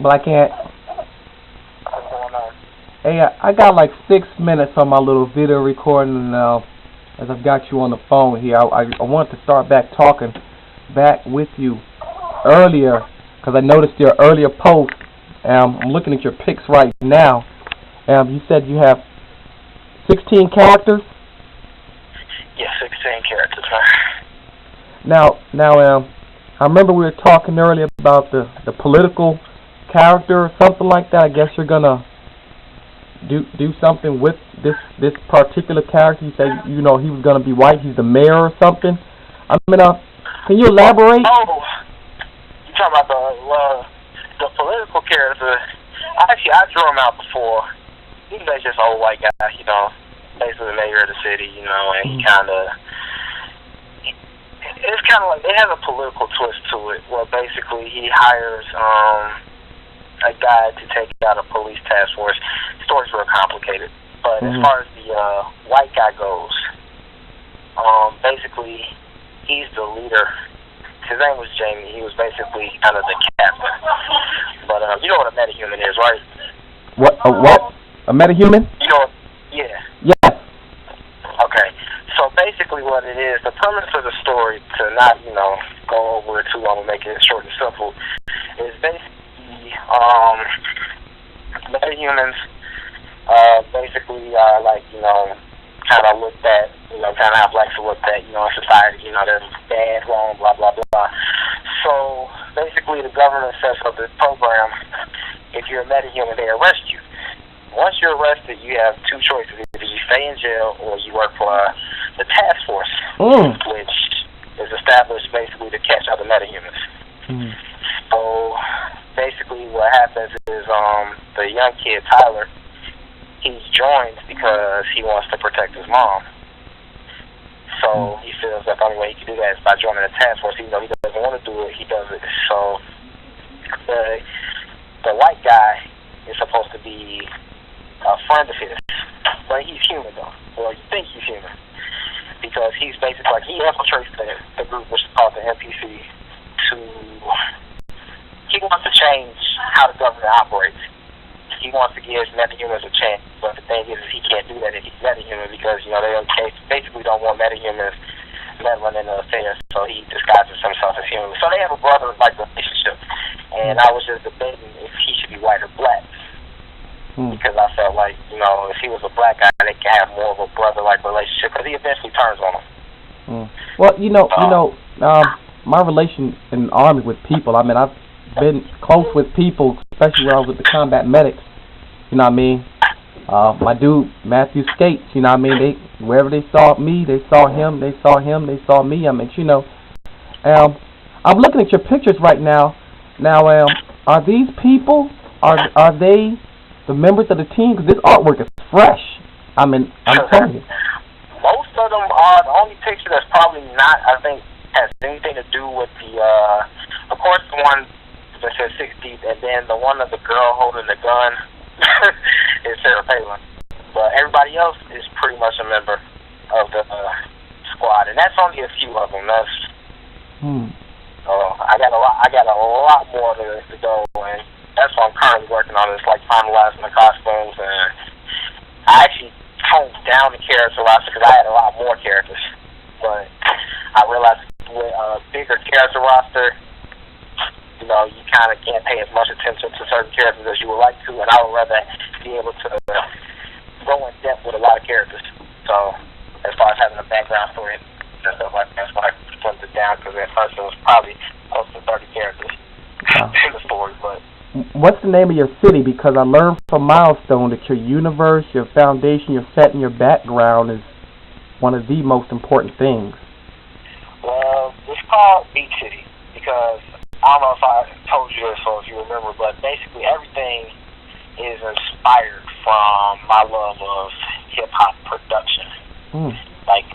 Black Ant. What's going on? Hey, I got like 6 minutes on my little video recording now. As I've got you on the phone here, I want to start back talking back with you earlier because I noticed your earlier post. I'm looking at your pics right now. You said you have 16 characters. Yeah, 16 characters, man. Now, I remember we were talking earlier about the political character or something like that. I guess you're gonna do something with this particular character. You said he was gonna be white. He's the mayor or something. I mean, can you elaborate? Oh, you talking about the political character? I drew him out before. He's basically just an old white guy, basically the mayor of the city, and he it's kind of like, it has a political twist to it, where basically he hires a guy to take out a police task force. The story's real complicated, but as far as the white guy goes, basically he's the leader. His name was Jamie. He was basically kind of the captain. But you know what a metahuman is, right? What? A metahuman? You know? Yeah. Yes. Okay. So basically what it is, the premise of the story, to not, go over it too long and make it short and simple, is basically metahumans basically are like, kind of looked at, kind of how blacks are looked at, in society, they're bad, wrong, blah, blah, blah. So basically the government sets up this program. If you're a metahuman, they arrest you. Once you're arrested, you have two choices. Either you stay in jail or you work for the task force, which is established basically to catch other metahumans. So basically what happens is the young kid, Tyler, he's joined because he wants to protect his mom. So he feels that the only way he can do that is by joining the task force. Even though he doesn't want to do it, he does it. So the white guy is supposed to be a friend of his, but he's human though, or you think he's human, because he's basically like, he infiltrates the group, which is called the NPC, he wants to change how the government operates. He wants to give metahumans a chance, but the thing is he can't do that if he's metahuman, because they basically don't want metahumans meddling in the affairs, so he disguises himself as human. So they have a brother-like relationship, and I was just debating if he should be white or black. Because I felt like, if he was a black guy, they could have more of a brother-like relationship, because he eventually turns on him. Well, my relation in the Army with people, I mean, I've been close with people, especially when I was with the combat medics, you know what I mean? My dude, Matthew Skates, you know what I mean? Wherever they saw me, they saw him, they saw him, they saw me. I mean, I'm looking at your pictures right now. Now, are these people, are they the members of the team? Because this artwork is fresh. I mean, I'm telling you. Most of them are. The only picture that's probably not, I think, has anything to do with the, of course, the one that says 60, and then the one of the girl holding the gun is Sarah Palin. But everybody else is pretty much a member of the squad, and that's only a few of them. That's I got a lot more to go, and that's what I'm currently working on. It's like finalizing the costumes, and I actually toned down the character roster because I had a lot more characters. But I realized with a bigger character roster, you kind of can't pay as much attention to certain characters as you would like to, and I would rather be able to go in depth with a lot of characters. So as far as having a background story and stuff like that, that's why I slimmed it down, because at first it was probably close to 30 characters in the story, but. What's the name of your city? Because I learned from Milestone that your universe, your foundation, your setting, your background is one of the most important things. Well, it's called Beat City because I don't know if I told you this or if you remember, but basically everything is inspired from my love of hip-hop production.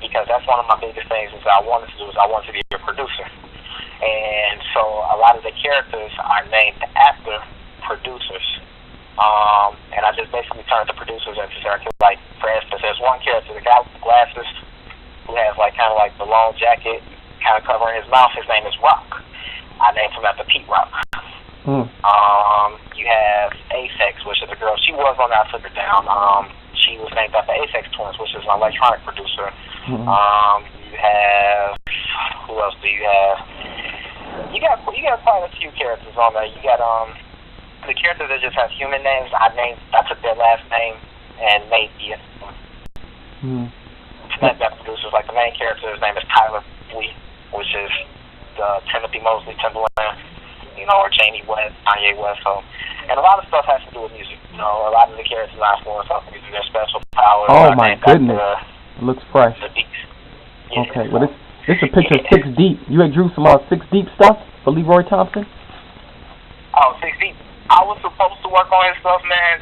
Because that's one of my biggest things is I wanted to be a producer. And so a lot of the characters are named after producers. And I just basically turned the producers into characters. Like, for instance, there's one character, the guy with the glasses, who has kind of the long jacket kind of covering his mouth. His name is Rock. I named him after Pete Rock. You girl. She was on that. I took her down. She was named after Aphex Twins, which is an electronic producer. Mm-hmm. You have, who else do you have? You got quite a few characters on there. You got the characters that just have human names. I took their last name and made the that producers. Like the main character, his name is Tyler Lee, which is the Timothy Mosley Timberland, or Jamie West, Kanye West. So, and a lot of stuff has to do with music. A lot of the characters I influence off music, their special powers. Oh my goodness, it looks fresh. The beats. Yeah, okay, well this is a picture of 6 Deep. You had drew some 6 Deep stuff for Leroy Thompson? Oh, 6 Deep. I was supposed to work on his stuff, man.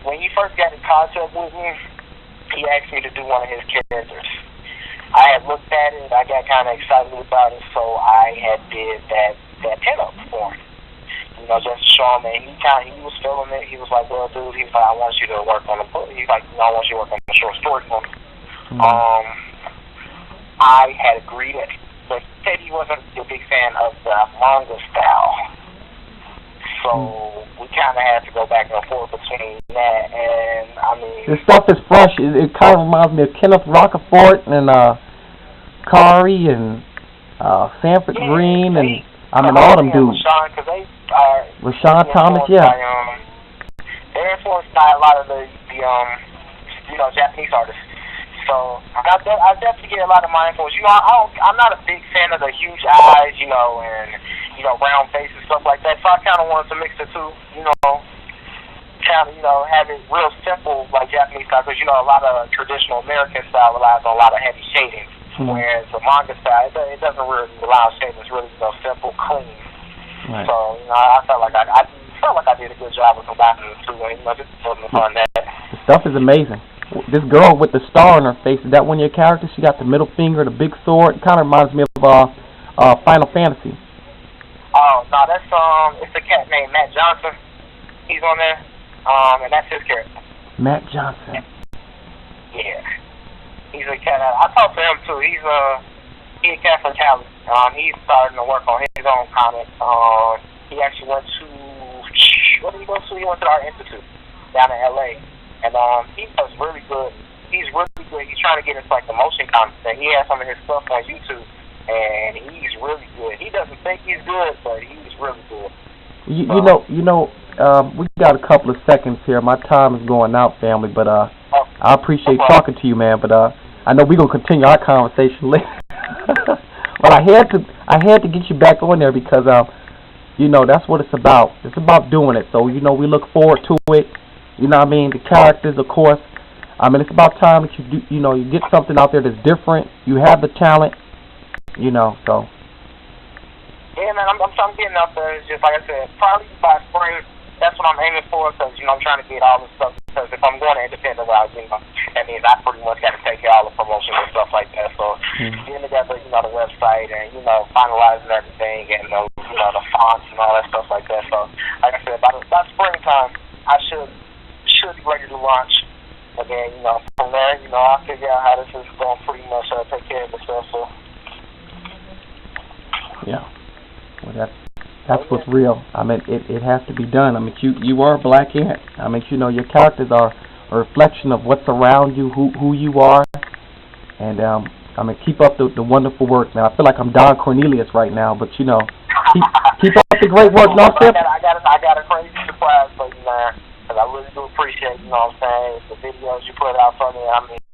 When he first got in contact with me, he asked me to do one of his characters. I had looked at it, I got kind of excited about it, so I had did that pinup for him. Just to show him, and he was feeling it. He was like, well, dude, he's like, I want you to work on the book. He's like, I want you to work on the short story for me. I had agreed, but he said he wasn't a big fan of the manga style. So we kind of had to go back and forth between that, and I mean... This stuff is fresh. It kind of reminds me of Kenneth Rocafort and Kari and Sanford Green and all them dudes. Rashawn Thomas, yeah. They're influenced by a lot of the Japanese artists. So I definitely get a lot of my influence. I'm not a big fan of the huge eyes, and round faces, stuff like that. So I kind of wanted to mix the two, have it real simple like Japanese style, because a lot of traditional American style relies on a lot of heavy shading, whereas the manga style it doesn't really rely on shading. It's really simple, clean. Right. So I felt like I did a good job of combining the two. Just having fun that. The stuff is amazing. This girl with the star on her face, is that one of your characters? She got the middle finger, the big sword. It kind of reminds me of Final Fantasy. Oh, no, that's it's a cat named Matt Johnson. He's on there, and that's his character. Matt Johnson. Yeah, he's a cat. I talked to him too. He's a cat from Cali. He's starting to work on his own comics. He actually went to what did he go to? He went to the Art Institute down in LA, and he does really good. He's really good. He's trying to get into like the motion comics, and he has some of his stuff on YouTube. And he's really good. He doesn't think he's good, but he's really good. We got a couple of seconds here. My time is going out, family, but I appreciate talking to you, man. But I know we're gonna continue our conversation later. But I had to get you back on there because that's what it's about. It's about doing it. So we look forward to it. The characters, of course. It's about time that you do. You get something out there that's different. You have the talent. So. Yeah, man, I'm getting up there. It's just like I said, probably by spring. That's what I'm aiming for, because I'm trying to get all this stuff. Because if I'm going to independent route, that means I pretty much got to take care of all the promotions and stuff like that. So getting together, the website and finalizing everything and the fonts and all that stuff like that. So like I said, by springtime, I should be ready to launch. And then from there, I'll figure out how this is going to pretty much take care of itself. So. Yeah, well, that's what's real. It has to be done. You are a black ant. Your characters are a reflection of what's around you, who you are, and keep up the wonderful work. Now I feel like I'm Don Cornelius right now, but keep up the great work. I got a crazy surprise for you, man. Because I really do appreciate, the videos you put out for me.